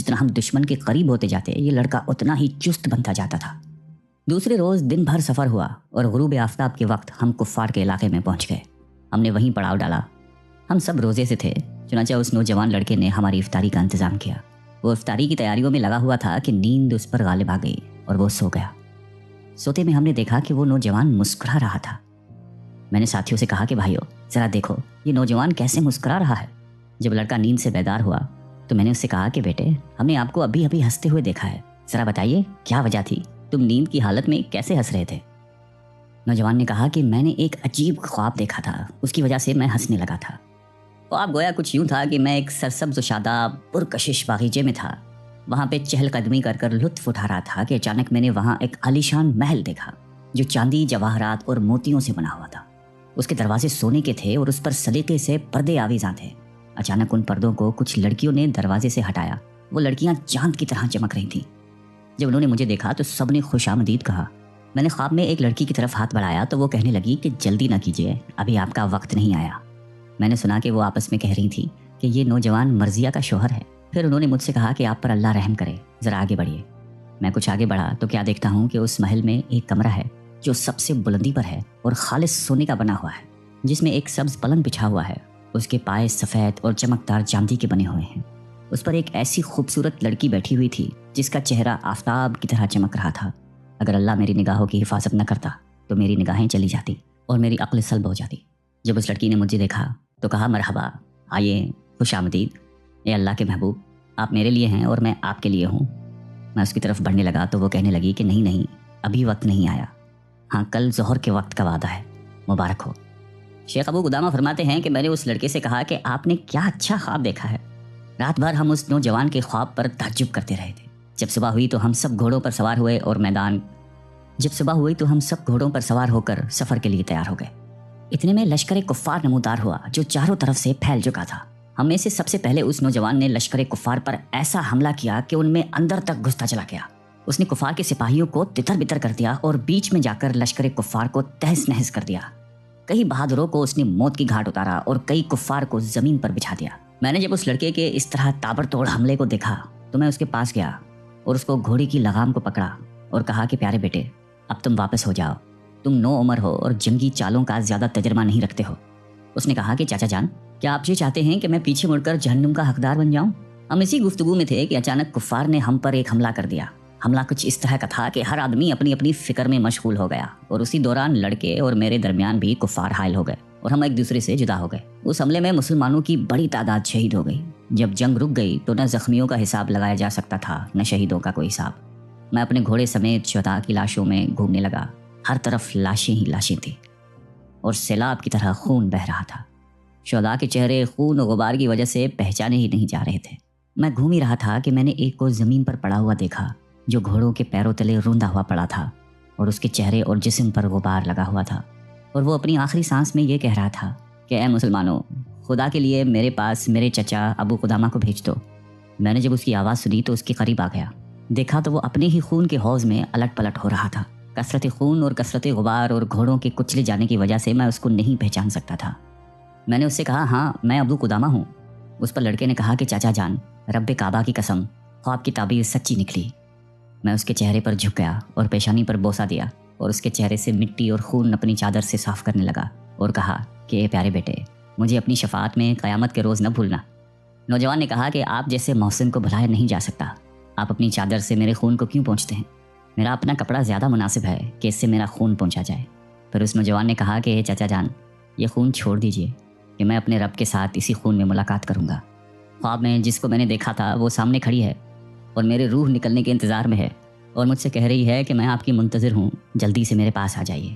جتنا ہم دشمن کے قریب ہوتے جاتے یہ لڑکا اتنا ہی چست بنتا جاتا تھا۔ دوسرے روز دن بھر سفر ہوا اور غروب آفتاب کے وقت ہم کفار کے علاقے میں پہنچ گئے۔ ہم نے وہیں پڑاؤ ڈالا۔ ہم سب روزے سے تھے، چنانچہ اس نوجوان لڑکے نے ہماری افطاری کا انتظام کیا۔ وہ افطاری کی تیاریوں میں لگا ہوا تھا کہ نیند اس پر غالب آ گئی اور وہ سو گیا۔ سوتے میں ہم نے دیکھا کہ وہ نوجوان مسکرا رہا تھا۔ میں نے ساتھیوں سے کہا کہ بھائیو ذرا دیکھو یہ نوجوان کیسے مسکرا رہا ہے۔ جب لڑکا نیند سے بیدار ہوا تو میں نے اس سے کہا کہ بیٹے ہم نے آپ کو ابھی ابھی ہنستے ہوئے دیکھا ہے، ذرا بتائیے کیا وجہ تھی، تم نیند کی حالت میں کیسے ہنس رہے تھے؟ نوجوان نے کہا کہ میں نے ایک عجیب خواب دیکھا تھا، اس کی وجہ سے میں ہنسنے لگا تھا۔ خواب گویا کچھ یوں تھا کہ میں ایک سرسبز و شاداب پرکشش باغیچے میں تھا، وہاں پہ چہل قدمی کر کر لطف اٹھا رہا تھا کہ اچانک میں نے وہاں ایک عالیشان محل دیکھا جو چاندی، جواہرات اور موتیوں سے بنا ہوا تھا۔ اس کے دروازے سونے کے تھے اور اس پر سلیقے سے پردے آویزاں تھے۔ اچانک ان پردوں کو کچھ لڑکیوں نے دروازے سے ہٹایا۔ وہ لڑکیاں چاند کی طرح چمک رہی تھیں۔ جب انہوں نے مجھے دیکھا تو سب نے خوش آمدید کہا۔ میں نے خواب میں ایک لڑکی کی طرف ہاتھ بڑھایا تو وہ کہنے لگی کہ جلدی نہ کیجیے، ابھی آپ کا وقت نہیں آیا۔ میں نے سنا کہ وہ آپس میں کہہ رہی تھی کہ یہ نوجوان مرضیہ کا شوہر ہے۔ پھر انہوں نے مجھ سے کہا کہ آپ پر اللہ رحم کرے، ذرا آگے بڑھیے۔ میں کچھ آگے بڑھا تو کیا دیکھتا ہوں کہ اس محل میں ایک کمرہ ہے جو سب سے بلندی پر ہے اور خالص سونے کا بنا ہوا ہے، جس میں ایک سبز پلنگ بچھا ہوا ہے۔ اس کے پائے سفید اور چمکدار چاندی کے بنے ہوئے ہیں۔ اس پر ایک ایسی خوبصورت لڑکی بیٹھی ہوئی تھی جس کا چہرہ آفتاب کی طرح چمک رہا تھا۔ اگر اللہ میری نگاہوں کی حفاظت نہ کرتا تو میری نگاہیں چلی جاتی اور میری عقل سلب ہو جاتی۔ جب اس لڑکی نے مجھے دیکھا تو کہا مرحبا، آئیے، خوش آمدید، اے اللہ کے محبوب، آپ میرے لیے ہیں اور میں آپ کے لیے ہوں۔ میں اس کی طرف بڑھنے لگا تو وہ کہنے لگی کہ نہیں، ابھی وقت نہیں آیا، ہاں کل ظہر کے وقت کا وعدہ ہے، مبارک ہو۔ شیخ ابو قدامہ فرماتے ہیں کہ میں نے اس لڑکے سے کہا کہ آپ نے کیا اچھا خواب دیکھا ہے۔ رات بھر ہم اس نوجوان کے خواب پر تعجب کرتے رہے تھے۔ جب صبح ہوئی تو ہم سب گھوڑوں پر سوار ہو کر سفر کے لیے تیار ہو گئے۔ اتنے میں لشکر کفار نمودار ہوا جو چاروں طرف سے پھیل چکا تھا۔ ہم میں سے سب سے پہلے اس نوجوان نے لشکر کفار پر ایسا حملہ کیا کہ ان میں اندر تک گھستا چلا گیا۔ اس نے کفار کے سپاہیوں کو تتر بتر کر دیا اور بیچ میں جا کر لشکر کفار کو تہس نہس کر دیا۔ کئی بہادروں کو اس نے موت کی گھاٹ اتارا اور کئی کفار کو زمین پر بچھا دیا۔ میں نے جب اس لڑکے کے اس طرح تابڑتوڑ حملے کو دیکھا تو میں اس کے پاس گیا اور اس کو گھوڑے کی لگام کو پکڑا اور کہا کہ پیارے بیٹے اب تم واپس ہو جاؤ، تم نو عمر ہو اور جنگی چالوں کا زیادہ تجربہ نہیں رکھتے ہو۔ اس نے کہا کہ چاچا جان کیا آپ یہ چاہتے ہیں کہ میں پیچھے مڑ کر جہنم کا حقدار بن جاؤں؟ ہم اسی گفتگو میں تھے کہ اچانک کفار نے ہم پر ایک حملہ کر دیا۔ حملہ کچھ اس طرح کا تھا کہ ہر آدمی اپنی اپنی فکر میں مشغول ہو گیا اور اسی دوران لڑکے اور میرے درمیان بھی کفار حائل ہو گئے اور ہم ایک دوسرے سے جدا ہو گئے۔ اس حملے میں مسلمانوں کی بڑی تعداد شہید ہو گئی۔ جب جنگ رک گئی تو نہ زخمیوں کا حساب لگایا جا سکتا تھا نہ شہیدوں کا کوئی حساب۔ میں اپنے گھوڑے سمیت شہداء کی لاشوں میں گھومنے لگا۔ ہر طرف لاشیں ہی لاشیں تھیں اور سیلاب کی طرح خون بہہ رہا تھا۔ شہداء کے چہرے خون و غبار کی وجہ سے پہچانے ہی نہیں جا رہے تھے۔ میں گھوم ہی رہا تھا کہ میں نے ایک کو زمین پر پڑا ہوا دیکھا جو گھوڑوں کے پیروں تلے روندا ہوا پڑا تھا اور اس کے چہرے اور جسم پر غبار لگا ہوا تھا، اور وہ اپنی آخری سانس میں یہ کہہ رہا تھا کہ اے مسلمانوں، خدا کے لیے میرے پاس میرے چچا ابو قدامہ کو بھیج دو۔ میں نے جب اس کی آواز سنی تو اس کے قریب آ گیا۔ دیکھا تو وہ اپنے ہی خون کے حوض میں الٹ پلٹ ہو رہا تھا۔ کثرت خون اور کثرت غبار اور گھوڑوں کے کچلے جانے کی وجہ سے میں اس کو نہیں پہچان سکتا تھا۔ میں نے اس سے کہا ہاں میں ابو قدامہ ہوں۔ اس پر لڑکے نے کہا کہ چاچا جان، رب کعبہ کی قسم، خواب کی تعبیر سچی نکلی۔ میں اس کے چہرے پر جھک گیا اور پیشانی پر بوسہ دیا اور اس کے چہرے سے مٹی اور خون اپنی چادر سے صاف کرنے لگا اور کہا کہ اے پیارے بیٹے، مجھے اپنی شفاعت میں قیامت کے روز نہ بھولنا۔ نوجوان نے کہا کہ آپ جیسے محسن کو بھلایا نہیں جا سکتا، آپ اپنی چادر سے میرے خون کو کیوں پہنچتے ہیں؟ میرا اپنا کپڑا زیادہ مناسب ہے کہ اس سے میرا خون پہنچا جائے۔ پھر اس نوجوان نے کہا کہ چاچا جان، یہ خون چھوڑ دیجئے کہ میں اپنے رب کے ساتھ اسی خون میں ملاقات کروں گا۔ خواب میں جس کو میں نے دیکھا تھا وہ سامنے کھڑی ہے اور میرے روح نکلنے کے انتظار میں ہے اور مجھ سے کہہ رہی ہے کہ میں آپ کی منتظر ہوں، جلدی سے میرے پاس آ جائیے۔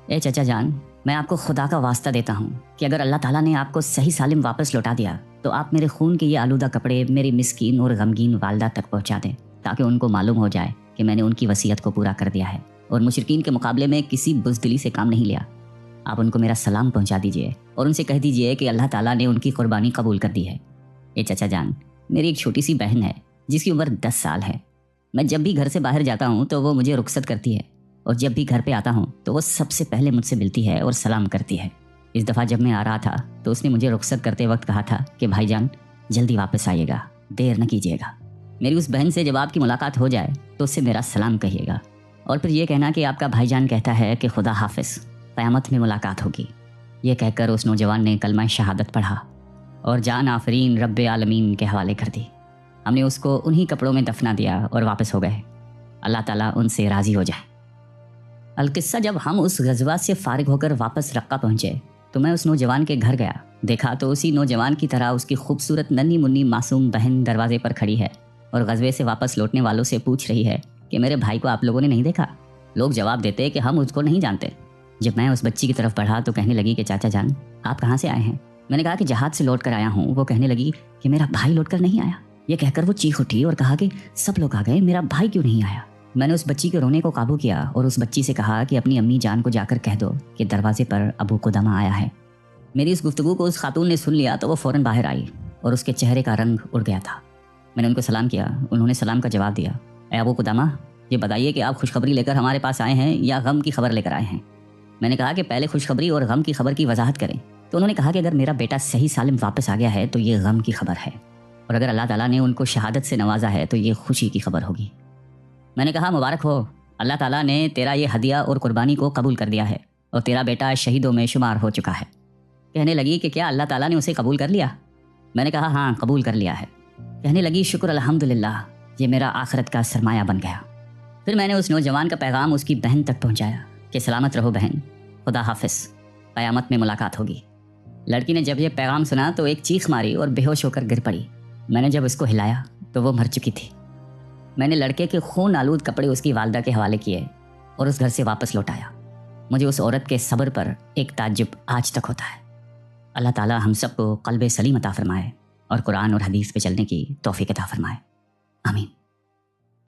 اے چچا جان، میں آپ کو خدا کا واسطہ دیتا ہوں کہ اگر اللہ تعالیٰ نے آپ کو صحیح سالم واپس لوٹا دیا تو آپ میرے خون کے یہ آلودہ کپڑے میری مسکین اور غمگین والدہ تک پہنچا دیں، تاکہ ان کو معلوم ہو جائے کہ میں نے ان کی وصیت کو پورا کر دیا ہے اور مشرکین کے مقابلے میں کسی بزدلی سے کام نہیں لیا۔ آپ ان کو میرا سلام پہنچا دیجئے اور ان سے کہہ دیجئے کہ اللہ تعالیٰ نے ان کی قربانی قبول کر دی ہے۔ اے چچا جان، میری ایک چھوٹی سی بہن ہے جس کی عمر 10 سال ہے۔ میں جب بھی گھر سے باہر جاتا ہوں تو وہ مجھے رخصت کرتی ہے اور جب بھی گھر پہ آتا ہوں تو وہ سب سے پہلے مجھ سے ملتی ہے اور سلام کرتی ہے۔ اس دفعہ جب میں آ رہا تھا تو اس نے مجھے رخصت کرتے وقت کہا تھا کہ بھائی جان جلدی واپس آئیے گا، دیر نہ کیجیے گا۔ میری اس بہن سے جب آپ کی ملاقات ہو جائے تو اس سے میرا سلام کہیے گا، اور پھر یہ کہنا کہ آپ کا بھائی جان کہتا ہے کہ خدا حافظ، قیامت میں ملاقات ہوگی۔ یہ کہہ کر اس نوجوان نے کلمہ شہادت پڑھا اور جان آفرین رب عالمین کے حوالے کر دی۔ ہم نے اس کو انہی کپڑوں میں دفنا دیا اور واپس ہو گئے۔ اللہ تعالیٰ ان سے راضی ہو جائے۔ القصہ، جب ہم اس غزوہ سے فارغ ہو کر واپس رقہ پہنچے تو میں اس نوجوان کے گھر گیا۔ دیکھا تو اسی نوجوان کی طرح اس کی خوبصورت ننھی منی معصوم بہن دروازے پر کھڑی ہے اور غزوے سے واپس لوٹنے والوں سے پوچھ رہی ہے کہ میرے بھائی کو آپ لوگوں نے نہیں دیکھا؟ لوگ جواب دیتے کہ ہم اس کو نہیں جانتے۔ جب میں اس بچی کی طرف بڑھا تو کہنے لگی کہ چاچا جان، آپ کہاں سے آئے ہیں؟ میں نے کہا کہ جہاد سے لوٹ کر آیا ہوں۔ وہ کہنے لگی کہ میرا بھائی لوٹ کر نہیں آیا۔ یہ کہہ کر وہ چیخ اٹھی اور کہا کہ سب لوگ آ گئے، میرا بھائی کیوں نہیں آیا؟ میں نے اس بچی کے رونے کو قابو کیا اور اس بچی سے کہا کہ اپنی امی جان کو جا کر کہہ دو کہ دروازے پر ابو قدامہ آیا ہے۔ میری اس گفتگو کو اس خاتون نے سن لیا تو وہ فوراً باہر آئی اور اس کے چہرے کا رنگ اڑ گیا تھا۔ میں نے ان کو سلام کیا، انہوں نے سلام کا جواب دیا۔ اے ابو قدامہ، یہ بتائیے کہ آپ خوشخبری لے کر ہمارے پاس آئے ہیں یا غم کی خبر لے کر آئے ہیں؟ میں نے کہا کہ پہلے خوشخبری اور غم کی خبر کی وضاحت کریں۔ تو انہوں نے کہا کہ اگر میرا بیٹا صحیح سالم واپس آ گیا ہے تو یہ غم کی خبر ہے، اور اگر اللہ تعالیٰ نے ان کو شہادت سے نوازا ہے تو یہ خوشی کی خبر ہوگی۔ میں نے کہا مبارک ہو، اللہ تعالیٰ نے تیرا یہ ہدیہ اور قربانی کو قبول کر دیا ہے اور تیرا بیٹا شہیدوں میں شمار ہو چکا ہے۔ کہنے لگی کہ کیا اللہ تعالیٰ نے اسے قبول کر لیا؟ میں نے کہا ہاں، قبول کر لیا ہے۔ کہنے لگی شکر الحمدللہ، یہ میرا آخرت کا سرمایہ بن گیا۔ پھر میں نے اس نوجوان کا پیغام اس کی بہن تک پہنچایا کہ سلامت رہو بہن، خدا حافظ، قیامت میں ملاقات ہوگی۔ لڑکی نے جب یہ پیغام سنا تو ایک چیخ ماری اور بے ہوش ہو کر گر پڑی۔ میں نے جب اس کو ہلایا تو وہ مر چکی تھی۔ میں نے لڑکے کے خون آلود کپڑے اس کی والدہ کے حوالے کیے اور اس گھر سے واپس لوٹایا۔ مجھے اس عورت کے صبر پر ایک تعجب آج تک ہوتا ہے۔ اللہ تعالیٰ ہم سب کو قلب سلیم عطا فرمائے اور قرآن اور حدیث پہ چلنے کی توفیق عطا فرمائے، آمین۔